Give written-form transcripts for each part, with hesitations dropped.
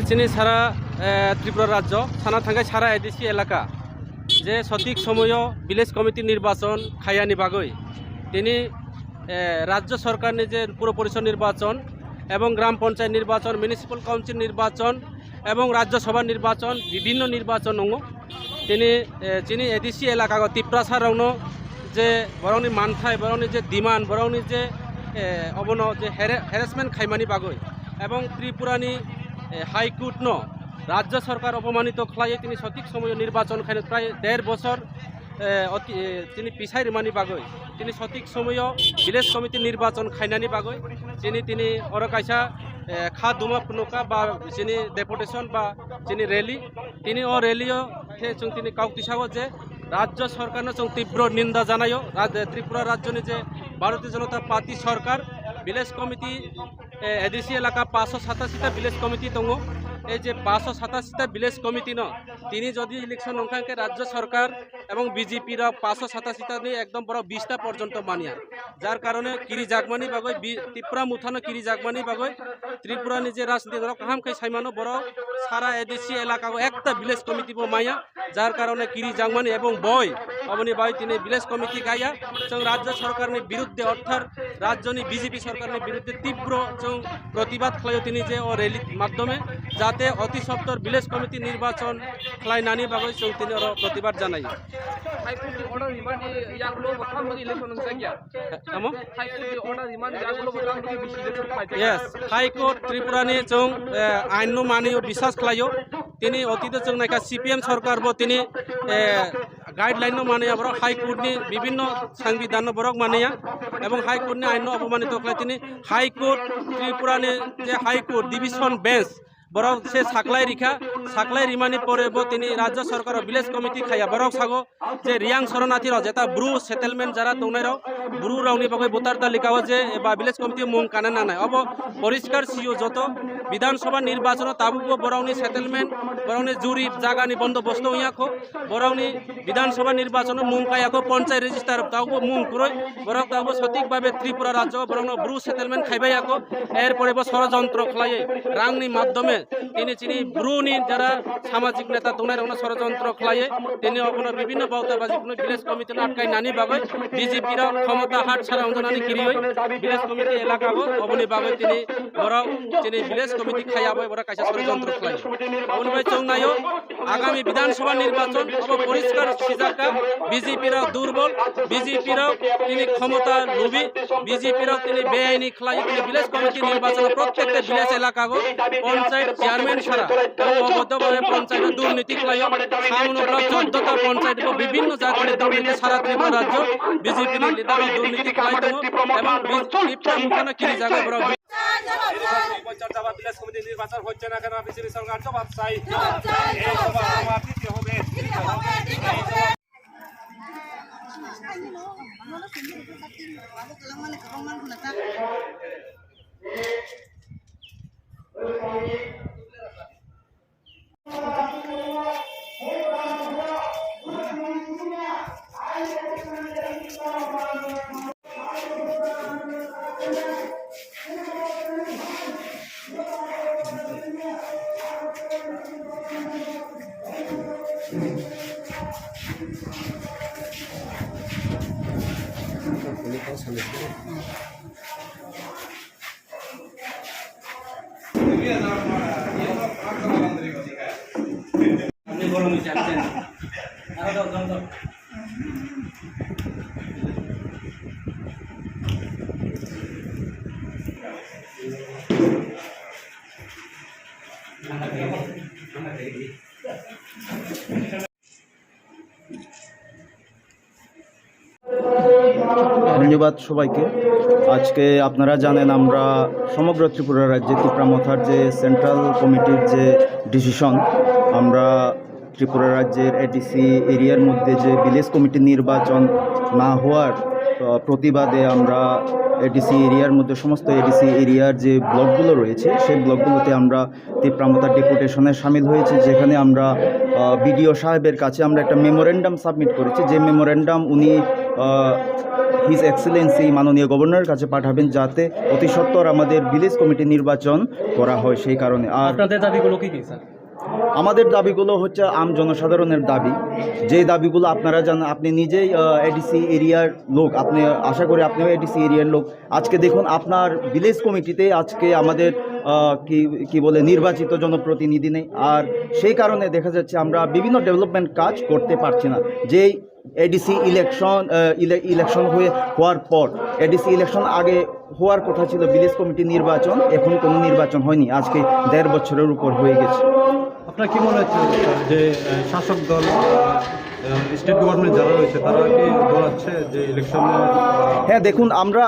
তিনি সারা ত্রিপুরা রাজ্য সানা থাঙ্গাই সারা এডিসি এলাকা যে সঠিক সময় ভিলেজ কমিটি নির্বাচন খাইয়ানি বাগৈ তিনি রাজ্য সরকার যে পুর পরিষদ নির্বাচন এবং গ্রাম পঞ্চায়েত নির্বাচন মিউনিসিপাল কাউন্সিল নির্বাচন এবং রাজ্যসভা নির্বাচন বিভিন্ন নির্বাচন তিনি এডিসি এলাকা তিপ্রাসার যে বরংনি মানথাই বরংনি যে ডিমান্ড বরংনি যে অবন যে হ্যারাসমেন্ট খাইমানি বাগৈ এবং ত্রিপুরানি হাইকোর্ট রাজ্য সরকার অপমানিত খাইয়ে তিনি সঠিক সময় নির্বাচন খাই প্রায় 1.5 বছর তিনি পিছাই রিমানি বাগৈ তিনি সঠিক সময় ভিলেজ কমিটি নির্বাচন খাইনানি বাগৈ তিনি অরকাইসা খা দুমা ফুনুকা বা যিনি ডেপুটেশন বা যিনি রেলি তিনি রেলিও তিনি কাউতিসাগো যে রাজ্য সরকার তীব্র নিন্দা জানায় ত্রিপুরা রাজ্যনি যে ভারতীয় জনতা পার্টি সরকার ভিলেজ কমিটি এডিসি এলাকা 587টা ভিলেজ কমিটি দङ এই যে 587টা ভিলেজ কমিটি তিনি যদি ইলেকশন অঙ্কাঙ্কে রাজ্য সরকার এবং বিজেপির 587টা নিয়ে একদম বড় 20টা পর্যন্ত মানিয়া যার কারণে কিরি জাগমানি বাগৈ ত্রিপুরা মুথানো কিরি জাগমানি বাগৈ ত্রিপুরা নিজে রাজনীতি দল কাহাম খাই সাইমানো বড় সারা এডিসি এলাকা একটা ভিলেজ কমিটি মাইয়া যার কারণে কিরি জাগমানি এবং বই অবনি বাই তিনি ভিলেজ কমিটি গাইয়া রাজ্য সরকারের বিরুদ্ধে অর্থাৎ রাজ্যনি বিজেপি সরকারের বিরুদ্ধে তীব্র প্রতিবাদ খাইও তিনি যে রেলির মাধ্যমে যাতে অতি সত্বর ভিলেজ কমিটি নির্বাচন খাই নানি বাগৈ তিনি প্রতিবাদ জানাই হাইকোর্ট ত্রিপুরানি আইন মানিও বিশ্বাস খাইও তিনি অতীত নাইকা সিপিএম সরকার তিনি গাইডলাইন মানিয়া বরক হাইকোর্টনি বিভিন্ন সংবিধান বরক মানিয়া এবং হাইকোর্টনি আইন অপমানিত খাই তিনি হাইকোর্ট ত্রিপুরানি যে হাইকোর্ট ডিভিশন বেঞ্চ বরক সে সাকলাই রিমানি পরে তিনি রাজ্য সরকার ভিলেজ কমিটি খাইয়া বরক সাগো যে রিয়াং শরণার্থী যেটা ব্রু সেটেলমেন্ট যারা দৌনাই ব্রু রাউনি বাকি ভোটার তালিকাও যে বা ভিলেজ কমিটি মুং কানে না নাই অব পরিষ্কার সিও যত বিধানসভা নির্বাচন তাবুকো বরাউনি সেটেলমেন্ট বরাউনি জুরি জাগানি বন্দোবস্ত ইয়াকো বরাউনি বিধানসভা নির্বাচন মুং কায়াকো পঞ্চায়েত রেজিস্টার তাবুকো মুং কুরই বরক তাবুকো সঠিকভাবে ত্রিপুরা রাজ্য বরং ব্রু সেটেলমেন্ট খাইবাইয়াকো এরপরে ষড়যন্ত্র খাইয়ে রাংনি মাধ্যমে তিনি ব্রুনি যারা সামাজিক নেতা দৌনাই ষড়যন্ত্র খাইয়ে তিনি বিভিন্ন বাউতাবাজি ভিলেজ কমিটি আটকাই নানি বাগৈ বিজেপির ক্ষমতা হাট ছাড়া অঞ্জনানি কিরি ভিলেজ কমিটি এলাকা অবনি বাগৈ তিনি বরক তিনি ভিলেজ কমিটি খাইয়াবো বড় কাছে ষড়যন্ত্র খাই অবনি চৌনাইও আগামী বিধানসভা নির্বাচন পরিষ্কার সিজাকা বিজেপির দুর্বল বিজেপির তিনি ক্ষমতা লোভী বিজেপির তিনি বেআইনি খাই তিনি ভিলেজ কমিটি নির্বাচন প্রত্যেকটা ভিলেজ এলাকা পঞ্চায়েত চেয়ারম্যান ছাড়া এবং অবৈধভাবে পঞ্চায়েত দুর্নীতি খাই সামনে 14টা পঞ্চায়েত বিভিন্ন জায়গায় দুর্নীতি সারা ত্রিপুরা রাজ্য বিজেপি নেতা দুর্নীতি খাই এবং ত্রিপুরা মুখানো কিরি জায়গায় বড় ভিলেজ কমিটি নির্বাচন হচ্ছে না কেন বিজেপি সরকার জবাব চাই ধন্যবাদ সবাইকে। আজকে আপনারা জানেন আমরা সমগ্র ত্রিপুরা রাজ্যে তিপ্রামথার যে সেন্ট্রাল কমিটির যে ডিসিশন, আমরা ত্রিপুরা রাজ্যের এডিসি এরিয়ার মধ্যে যে ভিলেজ কমিটি নির্বাচন না হওয়ার প্রতিবাদে আমরা এডিসি এরিয়ার মধ্যে সমস্ত এডিসি এরিয়ার যে ব্লকগুলো রয়েছে সেই ব্লকগুলোতে আমরা তিপ্রামথার ডেপুটেশনে সামিল হয়েছি, যেখানে আমরা বিডিও সাহেবের কাছে আমরা একটা মেমোরেন্ডাম সাবমিট করেছি। যে মেমোরেন্ডাম উনি হিজ এক্সেলেন্সি মাননীয় গভর্নরের কাছে পাঠাবেন, যাতে অতি সত্বর আমাদের ভিলেজ কমিটি নির্বাচন করা হয়। সেই কারণে আর আপনাদের দাবিগুলো কি স্যার? আমাদের দাবিগুলো হচ্ছে আম জনসাধারণের দাবি, যে দাবিগুলো আপনারা জানেন। আপনি নিজেই এডিসি এরিয়ার লোক, আপনি আশা করি আপনিও এডিসি এরিয়ার লোক। আজকে দেখুন আপনার ভিলেজ কমিটিতে আজকে আমাদের কি বলে নির্বাচিত জনপ্রতিনিধি নেই, আর সেই কারণে দেখা যাচ্ছে আমরা বিভিন্ন ডেভেলপমেন্ট কাজ করতে পারছি না। যেই এডিসি ইলেকশন হওয়ার পর, এডিসি ইলেকশন আগে হওয়ার কথা ছিল ভিলেজ কমিটি নির্বাচন, এখন কোনো নির্বাচন হয়নি। আজকে 1.5 বছরের উপর হয়ে গেছে। আপনার কি মনে হচ্ছে যে শাসক দল স্টেট গভর্নমেন্ট যারা রয়েছে তারা কি বলাচ্ছে যে ইলেকশনে? হ্যাঁ, দেখুন আমরা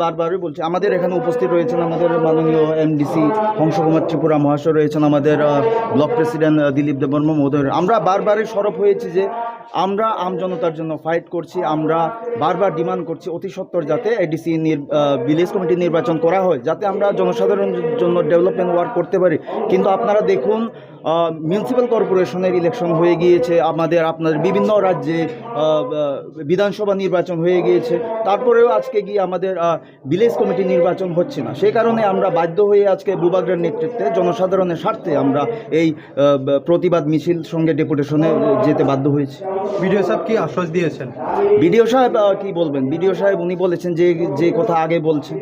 বারবারই বলছি, আমাদের এখানে উপস্থিত রয়েছেন আমাদের মাননীয় এমডিসি হংসকুমার ত্রিপুরা মহাশয় রয়েছেন, আমাদের ব্লক প্রেসিডেন্ট দিলীপ দেববর্মা মহোদয়। আমরা বারবারই সরব হয়েছি যে আমরা আমজনতার জন্য ফাইট করছি, আমরা বারবার ডিমান্ড করছি অতি সত্বর যাতে এডিসি ভিলেজ কমিটি নির্বাচন করা হয়, যাতে আমরা জনসাধারণের জন্য ডেভেলপমেন্ট ওয়ার্ক করতে পারি। কিন্তু আপনারা দেখুন মিউনিসিপ্যাল কর্পোরেশনের ইলেকশন হয়ে গিয়েছে, আপনাদের বিভিন্ন রাজ্যে বিধানসভা নির্বাচন হয়ে গিয়েছে, তারপরেও আজকে গিয়ে আমাদের ভিলেজ কমিটি নির্বাচন হচ্ছে না। সেই কারণে আমরা বাধ্য হয়ে আজকে বুবাগ্রের নেতৃত্বে জনসাধারণের স্বার্থে আমরা এই প্রতিবাদ মিছিল সঙ্গে ডেপুটেশনে যেতে বাধ্য হয়েছি। বিডিও সাহেব কি আশ্বাস দিয়েছেন? বিডিও সাহেব কি বলবেন? বিডিও সাহেব উনি বলেছেন যে কথা আগে বলছেন।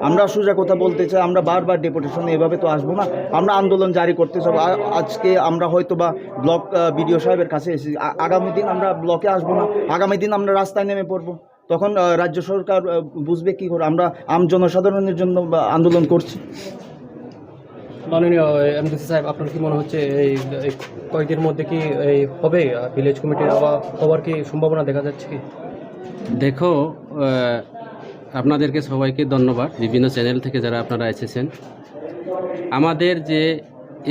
আমরা সোজা কথা বলতে চাই, আমরা বারবার ডেপুটেশনে এভাবে তো আসবো না, আমরা আন্দোলন জারি করতে চাই। আজকে আমরা হয়তো বা ব্লক বিডিও সাহেবের কাছে এসেছি, আগামী দিন আমরা ব্লকে আসবো না, আগামী দিন আমরা রাস্তায় নেমে পড়বো। তখন রাজ্য সরকার বুঝবে কী করে আমরা আম জনসাধারণের জন্য আন্দোলন করছি। মাননীয় এমডিসি সাহেব, আপনার কি মনে হচ্ছে এই কয়েকদিনের মধ্যে কি এই হবে ভিলেজ কমিটির হওয়ার কি সম্ভাবনা দেখা যাচ্ছে কি? দেখো, আপনাদেরকে সবাইকে ধন্যবাদ, বিভিন্ন চ্যানেল থেকে যারা আপনারা এসেছেন। আমাদের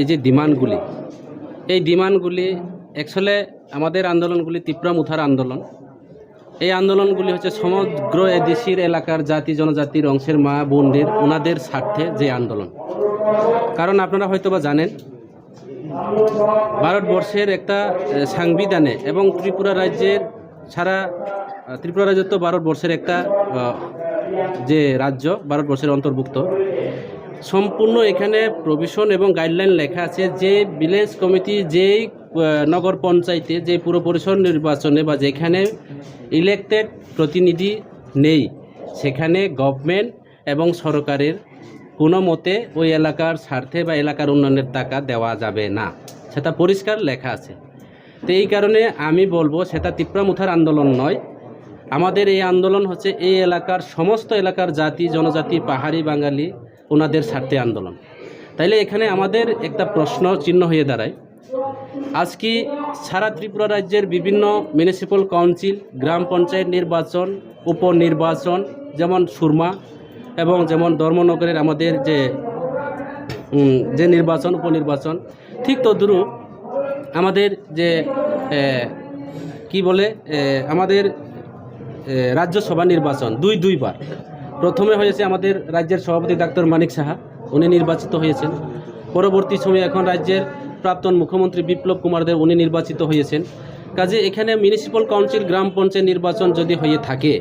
এই যে ডিমান্ডগুলি, এই ডিমান্ডগুলি অ্যাকচুয়ালি আমাদের আন্দোলনগুলি তিপ্রামথার আন্দোলন। এই আন্দোলনগুলি হচ্ছে সমগ্র এদেশের এলাকার জাতি জনজাতির অংশের মা বোনদের ওনাদের স্বার্থে যে আন্দোলন। কারণ আপনারা হয়তো বা জানেন, ভারতবর্ষের একটা সাংবিধানে এবং ত্রিপুরা রাজ্যের ত্রিপুরা রাজ্য তো ভারতবর্ষের একটা যে রাজ্য, ভারতবর্ষের অন্তর্ভুক্ত, সম্পূর্ণ এখানে প্রভিশন এবং গাইডলাইন লেখা আছে যে ভিলেজ কমিটি যেই নগর পঞ্চায়েতে যে পুর পরিষদ নির্বাচনে বা যেখানে ইলেকটেড প্রতিনিধি নেই, সেখানে গভর্নমেন্ট এবং সরকারের কোনো মতে ওই এলাকার স্বার্থে বা এলাকার উন্নয়নের টাকা দেওয়া যাবে না, সেটা পরিষ্কার লেখা আছে। তো এই কারণে আমি বলবো সেটা তিপ্রামথার আন্দোলন নয়, আমাদের এই আন্দোলন হচ্ছে এই এলাকার সমস্ত এলাকার জাতি জনজাতি পাহাড়ি বাঙালি ওনাদের স্বার্থে আন্দোলন। তাইলে এখানে আমাদের একটা প্রশ্ন চিহ্ন হয়ে দাঁড়ায়, আজকে সারা ত্রিপুরা রাজ্যের বিভিন্ন মিউনিসিপ্যাল কাউন্সিল, গ্রাম পঞ্চায়েত নির্বাচন, উপনির্বাচন, যেমন সুরমা এবং যেমন ধর্মনগরের আমাদের যে নির্বাচন উপনির্বাচন, ঠিক তদ্রুপ আমাদের যে কি বলে আমাদের রাজ্যসভা নির্বাচন দুইবার। প্রথমে হয়েছে আমাদের রাজ্যের সভাপতি ডাক্তার মানিক সাহা, উনি নির্বাচিত হয়েছেন। পরবর্তী সময়ে এখন রাজ্যের প্রাক্তন মুখ্যমন্ত্রী বিপ্লব কুমার দেব উনি নির্বাচিত হয়েছেন। কাজে এখানে মিউনিসিপ্যাল কাউন্সিল গ্রাম পঞ্চায়েত নির্বাচন যদি হয়ে থাকে,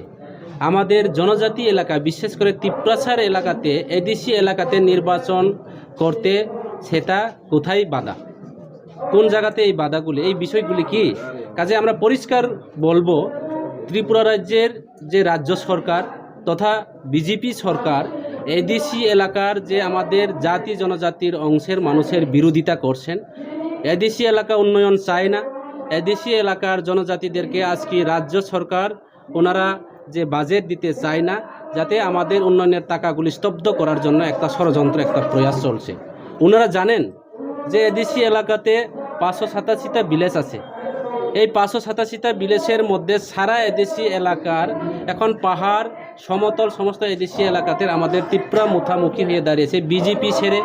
আমাদের জনজাতি এলাকা বিশেষ করে তিপ্রাসার এলাকাতে এডিসি এলাকাতে নির্বাচন করতে সেটা কোথায় বাধা, কোন জায়গাতে এই বাধাগুলি, এই বিষয়গুলি কি? কাজে আমরা পরিষ্কার বলবো, ত্রিপুরা রাজ্যের যে রাজ্য সরকার তথা বিজেপি সরকার এডিসি এলাকার যে আমাদের জাতি জনজাতির অংশের মানুষের বিরোধিতা করছেন। এডিসি এলাকা উন্নয়ন চায় না, এডিসি এলাকার জনজাতিদেরকে আজকে রাজ্য সরকার ওনারা যে বাজেট দিতে চায় না, যাতে আমাদের উন্নয়নের টাকাগুলি স্তব্ধ করার জন্য একটা ষড়যন্ত্র, একটা প্রয়াস চলছে। ওনারা জানেন যে এডিসি এলাকাতে 587টা ভিলেজ আছে, এই 587টা ভিলেজের মধ্যে সারা এদেশি এলাকার এখন পাহাড় সমতল সমস্ত এদেশি এলাকাতে আমাদের ত্রিপুরা মুখামুখি হয়ে দাঁড়িয়েছে। বিজেপি ছেড়ে,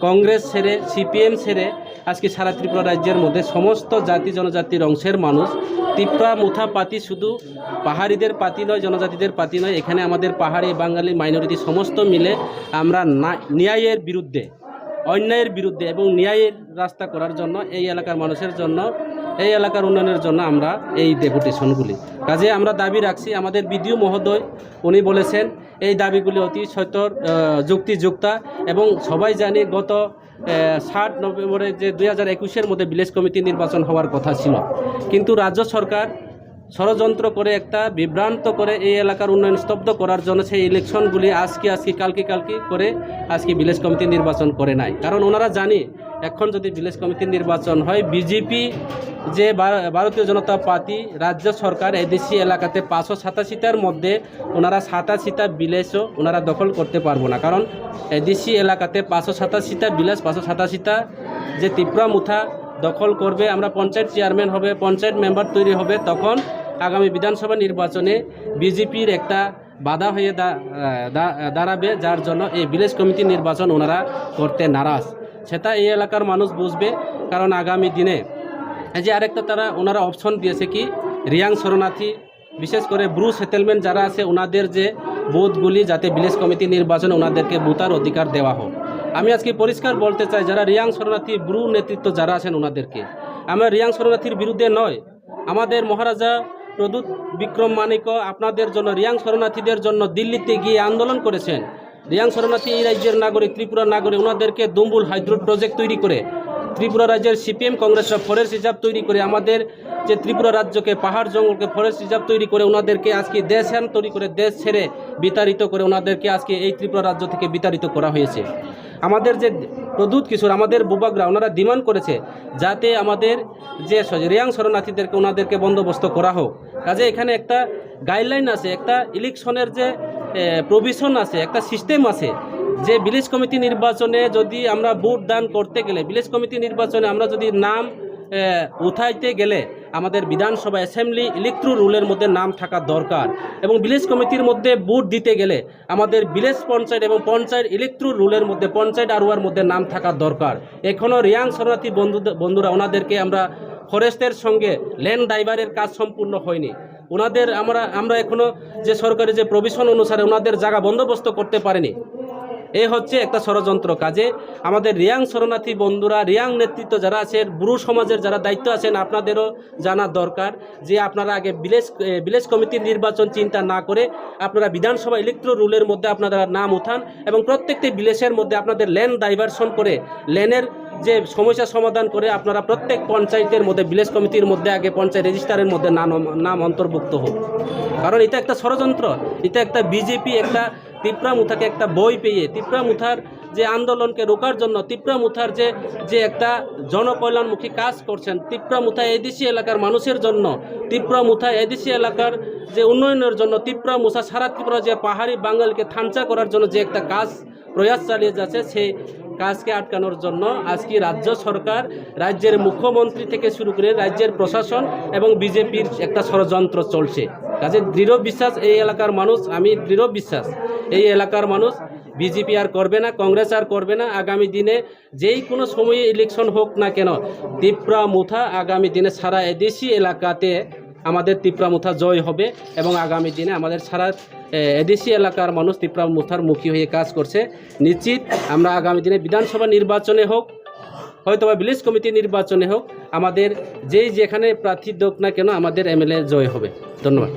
কংগ্রেস ছেড়ে, সিপিএম ছেড়ে আজকে সারা ত্রিপুরা রাজ্যের মধ্যে সমস্ত জাতি জনজাতির অংশের মানুষ ত্রিপুরা মুথা পাতি, শুধু পাহাড়িদের পাতি নয়, জনজাতিদের পাতি নয়, এখানে আমাদের পাহাড়ি, বাঙালি, মাইনরিটি সমস্ত মিলে আমরা ন্যায়ের বিরুদ্ধে, অন্যায়ের বিরুদ্ধে এবং ন্যায়ের রাস্তা করার জন্য, এই এলাকার মানুষের জন্য, এই এলাকার উন্নয়নের জন্য আমরা এই ডেপুটেশনগুলি কাজে আমরা দাবি রাখছি। আমাদের বিডিও মহোদয় উনি বলেছেন এই দাবিগুলি অতি সত্বর যুক্তিযুক্তা, এবং সবাই জানি গত 7 নভেম্বরে যে 2021-এর মধ্যে ভিলেজ কমিটি নির্বাচন হওয়ার কথা ছিল, কিন্তু রাজ্য সরকার ষড়যন্ত্র করে একটা বিভ্রান্ত করে এই এলাকার উন্নয়ন স্তব্ধ করার জন্য সেই ইলেকশনগুলি আজকে কালকে করে আজকে ভিলেজ কমিটি নির্বাচন করে নাই। কারণ ওনারা জানি এখন যদি ভিলেজ কমিটি নির্বাচন হয়, বিজেপি যে ভারতীয় জনতা পার্টি রাজ্য সরকার এদেশি এলাকাতে 587টার মধ্যে ওনারা 87টা ভিলেজও ওনারা দখল করতে পারবো না। কারণ এদেশি এলাকাতে 587টা ভিলেজ, 587টা যে ত্রিপুরা মুথা দখল করবে, আমরা পঞ্চায়েত চেয়ারম্যান হবে, পঞ্চায়েত মেম্বার তৈরি হবে, তখন আগামী বিধানসভা নির্বাচনে বিজেপির একটা বাধা হয়ে দাঁড়াবে, যার জন্য এই ভিলেজ কমিটি নির্বাচন ওনারা করতে নারাজ। সেটা এই এলাকার মানুষ বুঝবে। কারণ আগামী দিনে এই যে আরেকটা ওনারা অপশন দিয়েছে কি, রিয়াং শরণার্থী, বিশেষ করে ব্রু সেটেলমেন্ট যারা আছে ওনাদের যে বুথগুলি যাতে ভিলেজ কমিটি নির্বাচনে ওনাদেরকে বুথার অধিকার দেওয়া হোক। আমি আজকে পরিষ্কার বলতে চাই, যারা রিয়াং শরণার্থী ব্রু নেতৃত্ব যারা আছেন ওনাদেরকে, আমরা রিয়াং শরণার্থীর বিরুদ্ধে নয়। আমাদের মহারাজা প্রদ্যুৎ বিক্রম মানিক আপনাদের জন্য, রিয়াং শরণার্থীদের জন্য দিল্লিতে গিয়ে আন্দোলন করেছেন। রিয়াং শরণার্থী এই রাজ্যের নাগরিক, ত্রিপুরার নাগরিক, ওনাদেরকে দুম্বুল হাইড্রো প্রজেক্ট তৈরি করে, ত্রিপুরা রাজ্যের সিপিএম কংগ্রেসরা ফরেস্ট রিজার্ভ তৈরি করে, আমাদের যে ত্রিপুরা রাজ্যকে পাহাড় জঙ্গলকে ফরেস্ট রিজার্ভ তৈরি করে ওনাদেরকে আজকে দেশান তৈরি করে, দেশ ছেড়ে বিতাড়িত করে ওনাদেরকে আজকে এই ত্রিপুরা রাজ্য থেকে বিতাড়িত করা হয়েছে। আমাদের যে প্রদ্যুৎ কিশোর, আমাদের বুবাগরা, ওনারা ডিমান্ড করেছে যাতে আমাদের যে রিয়াং শরণার্থীদেরকে ওনাদেরকে বন্দোবস্ত করা হোক। কাজে এখানে একটা গাইডলাইন আছে, একটা ইলেকশনের যে প্রভিশন আছে, একটা সিস্টেম আছে, যে ভিলেজ কমিটি নির্বাচনে যদি আমরা ভোট দান করতে গেলে, ভিলেজ কমিটি নির্বাচনে আমরা যদি নাম উঠাইতে গেলে আমাদের বিধানসভা অ্যাসেম্বলি ইলেকট্রো রুলের মধ্যে নাম থাকা দরকার, এবং ভিলেজ কমিটির মধ্যে ভোট দিতে গেলে আমাদের ভিলেজ পঞ্চায়েত এবং পঞ্চায়েত ইলেকট্রো রুলের মধ্যে, পঞ্চায়েত আরওয়ার মধ্যে নাম থাকা দরকার। এখনও রিয়াং শরণার্থী বন্ধুরা ওনাদেরকে আমরা ফরেস্টের সঙ্গে ল্যান্ড ডাইভারের কাজ সম্পূর্ণ হয়নি, ওনাদের আমরা এখনও যে সরকারি যে প্রভিশন অনুসারে ওনাদের জায়গা বন্দোবস্ত করতে পারেনি। এ হচ্ছে একটা ষড়যন্ত্র। কাজে আমাদের রিয়াং শরণার্থী বন্ধুরা, রিয়াং নেতৃত্ব যারা আছেন, ব্রু সমাজের যারা দায়িত্ব আছেন, আপনাদেরও জানা দরকার যে আপনারা আগে ভিলেজ কমিটির নির্বাচন চিন্তা না করে আপনারা বিধানসভা ইলেকট্রো রুলের মধ্যে আপনারা নাম উঠান, এবং প্রত্যেকটি ভিলেজের মধ্যে আপনাদের ল্যান্ড ডাইভারশন করে, ল্যান্ডের যে সমস্যা সমাধান করে আপনারা প্রত্যেক পঞ্চায়েতের মধ্যে, ভিলেজ কমিটির মধ্যে আগে পঞ্চায়েত রেজিস্টারের মধ্যে নাম অন্তর্ভুক্ত হোক। কারণ এটা একটা ষড়যন্ত্র, এটা একটা বিজেপি একটা ত্রিপুরা মুথাকে একটা বই পেয়ে ত্রিপুরা মুথার যে আন্দোলনকে রোকার জন্য, ত্রিপুরা মুথার যে একটা জনকল্যাণমুখী কাজ করছেন, ত্রিপুরা মুথা এদেশি এলাকার মানুষের জন্য, ত্রিপুরা মুথা এদেশি এলাকার যে উন্নয়নের জন্য, ত্রিপুরা মুথা সারা ত্রিপুরা যে পাহাড়ি বাঙালিকে থানচা করার জন্য যে একটা কাজ প্রয়াস চালিয়ে যাচ্ছে, সেই কাজকে আটকানোর জন্য আজকে রাজ্য সরকার, রাজ্যের মুখ্যমন্ত্রী থেকে শুরু করে রাজ্যের প্রশাসন এবং বিজেপির একটা ষড়যন্ত্র চলছে। কাজে দৃঢ় বিশ্বাস এই এলাকার মানুষ, আমি দৃঢ় বিশ্বাস এই এলাকার মানুষ বিজেপি আর করবে না, কংগ্রেস আর করবে না। আগামী দিনে যেই কোনো সময়ে ইলেকশন হোক না কেন, ত্রিপুরা মুথা আগামী দিনে সারা এদেশি এলাকাতে আমাদের ত্রিপুরা মুথা জয় হবে, এবং আগামী দিনে আমাদের সারা এদেশি এলাকার মানুষ ত্রিপুরা মুথার মুখী হয়ে কাজ করছে। নিশ্চিত আমরা আগামী দিনে বিধানসভা নির্বাচনে হোক, হয়তো বা ভিলেজ কমিটি নির্বাচনে হোক, আমাদের যেখানে প্রার্থী হোক না কেন আমাদের এমএলএ জয় হবে। ধন্যবাদ।